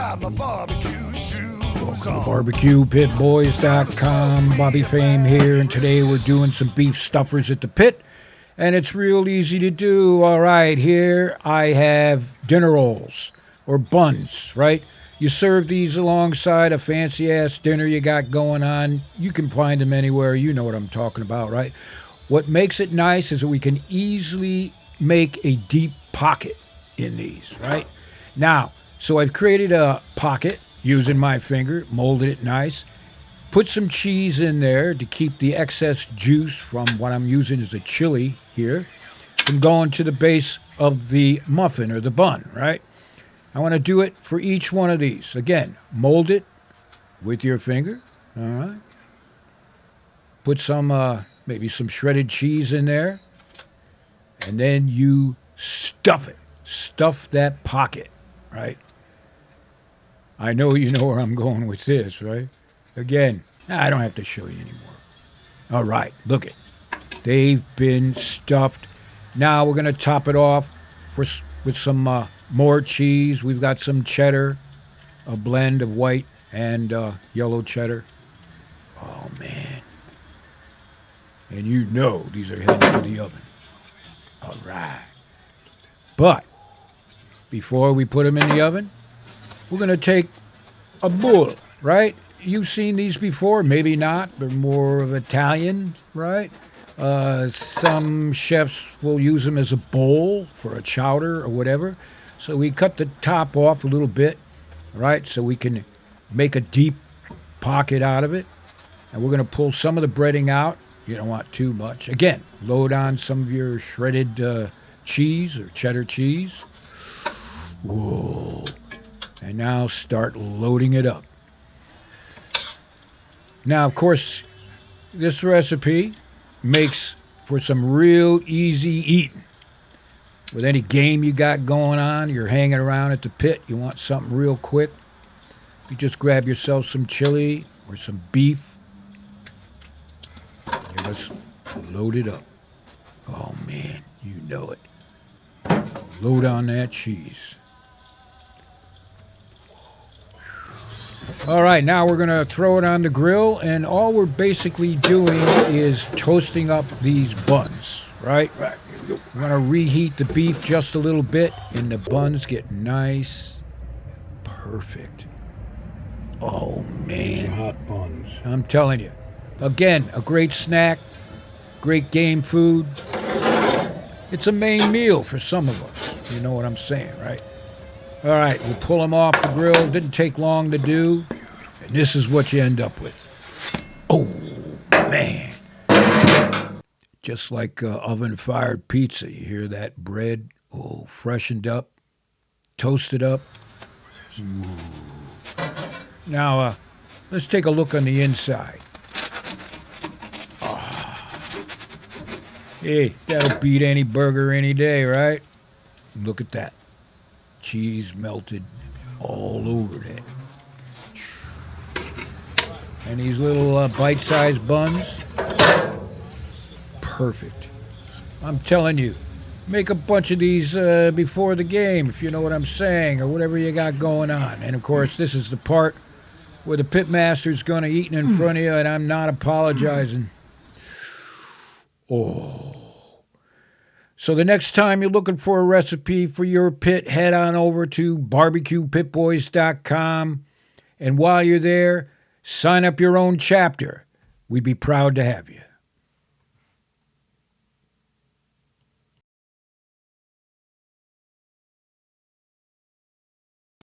got my barbecue shoes on. BBQPitBoys.com. Bobby Fame here, and today we're doing some beef stuffers at the pit, and it's real easy to do. All right, here I have dinner rolls or buns, right? You serve these alongside a fancy-ass dinner you got going on. You can find them anywhere. You know what I'm talking about, right? What makes it nice is that we can easily make a deep pocket in these, right? Now, so I've created a pocket using my finger, molded it nice, put some cheese in there to keep the excess juice from what I'm using as a chili here from going to the base of the muffin or the bun, right? I want to do it for each one of these. Again, mold it with your finger, all right? Put some, maybe some shredded cheese in there, and then you stuff it. Stuff that pocket, right? I know you know where I'm going with this, right? Again, I don't have to show you anymore. All right, look it. They've been stuffed. Now we're going to top it off with some more cheese. We've got some cheddar, a blend of white and yellow cheddar. Oh, man. And you know these are heading for the oven. All right. But before we put them in the oven, we're going to take a bowl, right? You've seen these before, maybe not. They're more of Italian, right? Some chefs will use them as a bowl for a chowder or whatever. So we cut the top off a little bit, right? So we can make a deep pocket out of it. And we're going to pull some of the breading out. You don't want too much. Again, load on some of your shredded cheese or cheddar cheese. Whoa. And now start loading it up. Now, of course, this recipe makes for some real easy eating. With any game you got going on, you're hanging around at the pit, you want something real quick, you just grab yourself some chili or some beef. You just load it up. Oh, man, you know it. Load on that cheese. All right, now we're going to throw it on the grill, and all we're basically doing is toasting up these buns, right? We're going to reheat the beef just a little bit, and the buns get nice, perfect. Oh, man. Hot buns. I'm telling you. Again, a great snack, great game food. It's a main meal for some of us. You know what I'm saying, right? All right, we'll pull them off the grill. Didn't take long to do. And this is what you end up with. Oh, man. Just like oven-fired pizza. You hear that bread? Oh, freshened up, toasted up. Ooh. Now, let's take a look on the inside. Oh. Hey, that'll beat any burger any day, right? Look at that. Cheese melted all over that. And these little bite-sized buns, perfect. I'm telling you, make a bunch of these before the game, if you know what I'm saying, or whatever you got going on. And, of course, this is the part where the pitmaster's going to eat in front of you, and I'm not apologizing. Oh. So the next time you're looking for a recipe for your pit, head on over to BBQPitBoys.com. And while you're there, sign up your own chapter. We'd be proud to have you.